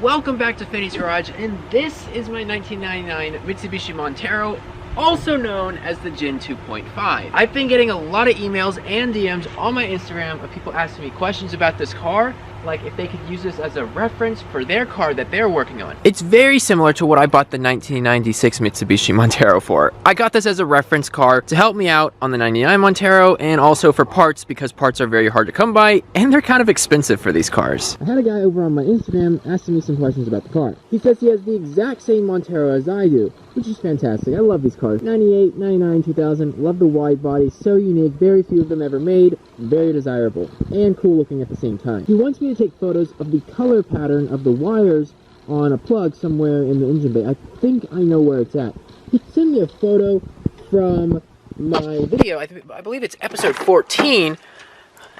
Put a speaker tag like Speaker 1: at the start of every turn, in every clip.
Speaker 1: Welcome back to Phinys Garage, and this is my 1999 Mitsubishi Montero, also known as the Gin 2.5. I've been getting a lot of emails and DMs on my Instagram of people asking me questions about this car, like if they could use this as a reference for their car that they're working on. It's very similar to what I bought the 1996 Mitsubishi Montero for. I got this as a reference car to help me out on the 99 Montero, and also for parts because parts are very hard to come by and they're kind of expensive for these cars. I had a guy over on my Instagram asking me some questions about the car. He says he has the exact same Montero as I do, which is fantastic. I love these cars. 98, 99, 2000, love the wide body, so unique, very few of them ever made, very desirable, and cool looking at the same time. He wants me to take photos of the color pattern of the wires on a plug somewhere in the engine bay. I think I know where it's at. He sent me a photo from my video, I believe it's episode 14,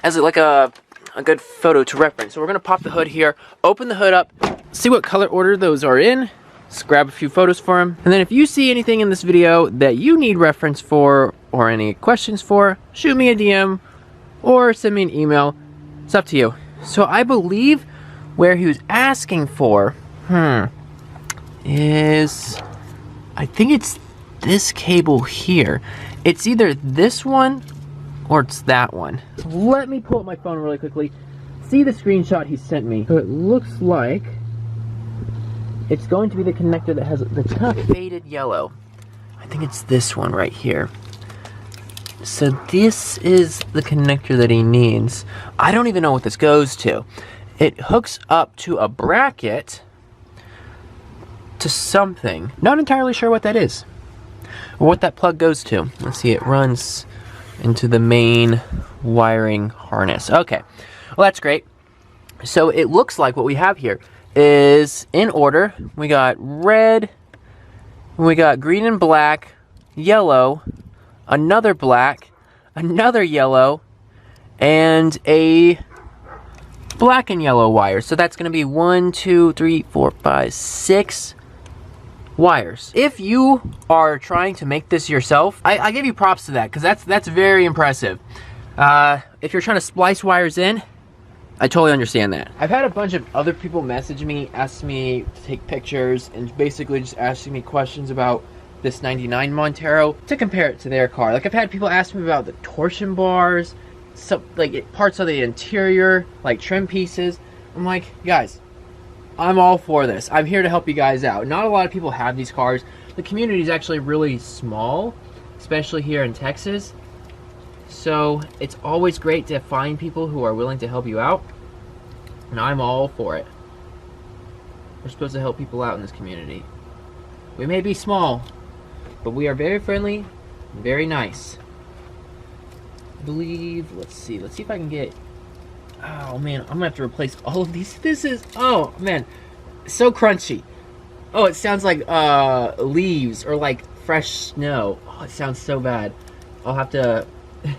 Speaker 1: as like a good photo to reference. So we're gonna pop the hood here, open the hood up, see what color order those are in, just grab a few photos for him, and then if you see anything in this video that you need reference for or any questions for, shoot me a DM or send me an email. It's up to you. So I believe where he was asking for is, I think it's this cable here. It's either this one or it's that one. Let me pull up my phone really quickly, see the screenshot he sent me. So it looks like it's going to be the connector that has the kind of faded yellow. I think it's this one right here. So this is the connector that he needs. I don't even know what this goes to. It hooks up to a bracket to something. Not entirely sure what that is or what that plug goes to. Let's see, it runs into the main wiring harness. Okay, well that's great. So it looks like what we have here is in order. We got red, we got green and black, yellow, another black, another yellow, and a black and yellow wire. So that's going to be 1, 2, 3, 4, 5, 6 wires. If you are trying to make this yourself, I give you props to that, because that's very impressive. If you're trying to splice wires in, I totally understand that. I've had a bunch of other people message me, ask me to take pictures, and basically just asking me questions about this 99 Montero to compare it to their car. Like I've had people ask me about the torsion bars, parts of the interior, like trim pieces. I'm like, guys, I'm all for this. I'm here to help you guys out. Not a lot of people have these cars. The community is actually really small, especially here in Texas. So it's always great to find people who are willing to help you out, and I'm all for it. We're supposed to help people out in this community. We may be small, but we are very friendly, very nice. I believe, let's see if I can get, oh man, I'm gonna have to replace all of these. This is, oh man, so crunchy. Oh, it sounds like leaves or like fresh snow. Oh, it sounds so bad. I'll have to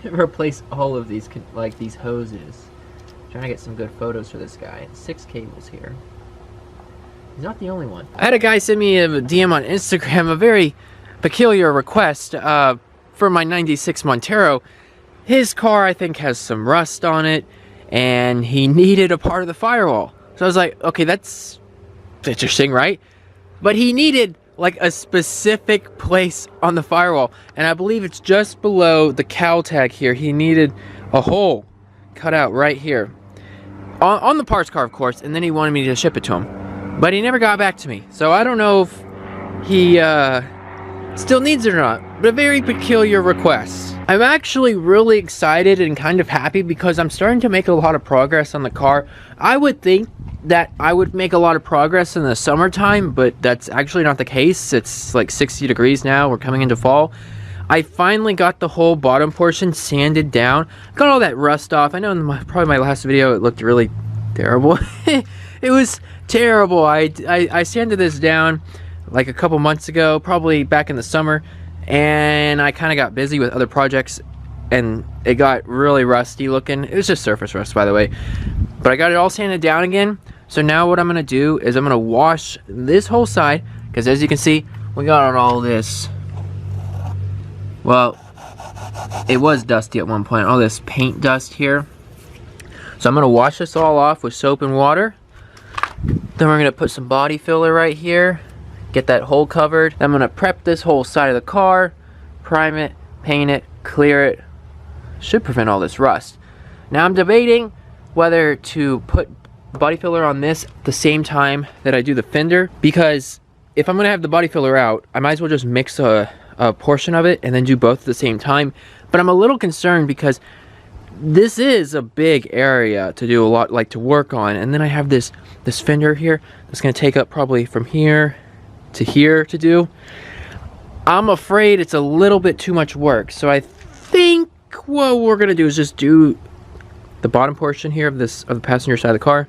Speaker 1: replace all of these, like these hoses. I'm trying to get some good photos for this guy. 6 cables here. He's not the only one. I had a guy send me a DM on Instagram, a very peculiar request for my 96 Montero. His car, I think, has some rust on it, and he needed a part of the firewall. So I was like, okay, that's interesting, right? But he needed like a specific place on the firewall, and I believe it's just below the cowl tag here. He needed a hole cut out right here on the parts car, of course, and then he wanted me to ship it to him, but he never got back to me. So I don't know if he still needs it or not, but a very peculiar request. I'm actually really excited and kind of happy because I'm starting to make a lot of progress on the car. I would think that I would make a lot of progress in the summertime, but that's actually not the case. It's like 60 degrees now. We're coming into fall. I finally got the whole bottom portion sanded down. Got all that rust off. I know in probably my last video it looked really terrible. It was terrible. I sanded this down like a couple months ago, probably back in the summer, and I kind of got busy with other projects and it got really rusty looking. It was just surface rust, by the way, but I got it all sanded down again. So now what I'm gonna do is I'm gonna wash this whole side, because as you can see, we got all this, well, it was dusty at one point, all this paint dust here. So I'm gonna wash this all off with soap and water, Then we're gonna put some body filler right here, get that hole covered. I'm gonna prep this whole side of the car, prime it, paint it, clear it. Should prevent all this rust. Now I'm debating whether to put body filler on this at the same time that I do the fender, because if I'm gonna have the body filler out, I might as well just mix a portion of it and then do both at the same time. But I'm a little concerned because this is a big area to do a lot, like to work on, and then I have this fender here that's gonna take up probably from here to here to do. I'm afraid it's a little bit too much work, so I think what we're gonna do is just do the bottom portion here of the passenger side of the car,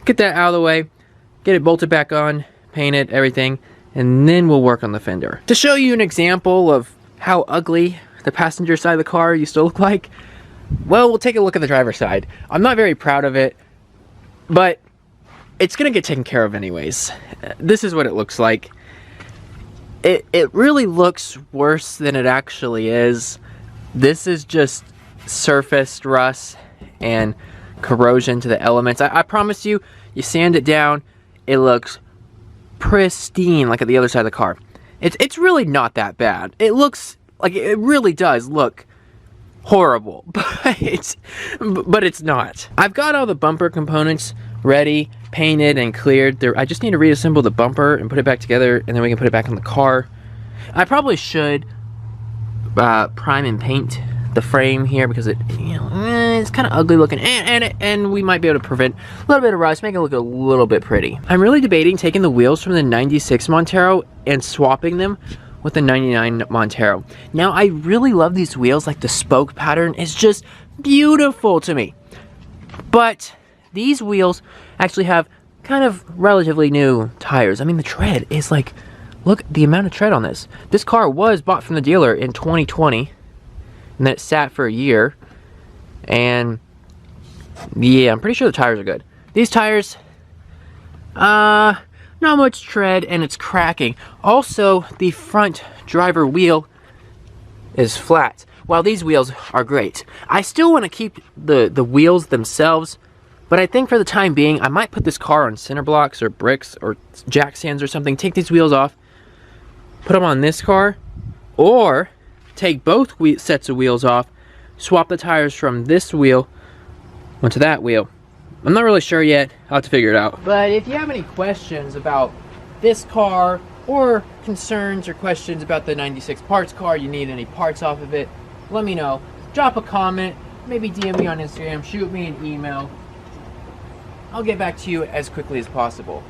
Speaker 1: get that out of the way, get it bolted back on, paint it, everything, and then we'll work on the fender. To show you an example of how ugly the passenger side of the car used to look like, well, we'll take a look at the driver's side. I'm not very proud of it, but it's gonna get taken care of anyways. This is what it looks like. It really looks worse than it actually is. This is just surfaced rust and corrosion to the elements. I promise you, you sand it down, it looks pristine like at the other side of the car. It's really not that bad. It looks like, it really does look horrible, but it's not. I've got all the bumper components ready, painted and cleared. I just need to reassemble the bumper and put it back together, and then we can put it back on the car. I probably should prime and paint the frame here because it's kind of ugly looking, and we might be able to prevent a little bit of rust, make it look a little bit pretty. I'm really debating taking the wheels from the 96 Montero and swapping them with the 99 Montero. Now, I really love these wheels, like the spoke pattern is just beautiful to me. But these wheels actually have kind of relatively new tires. I mean, the tread is like, look the amount of tread on this. This car was bought from the dealer in 2020, and then it sat for a year. And yeah, I'm pretty sure the tires are good. These tires, not much tread, and it's cracking. Also, the front driver wheel is flat, while these wheels are great. I still want to keep the wheels themselves, but I think for the time being, I might put this car on cinder blocks or bricks or jack stands or something, take these wheels off, put them on this car, or take both sets of wheels off, swap the tires from this wheel onto that wheel. I'm not really sure yet. I'll have to figure it out. But if you have any questions about this car, or concerns or questions about the 96 parts car, you need any parts off of it, let me know. Drop a comment, maybe DM me on Instagram, shoot me an email. I'll get back to you as quickly as possible.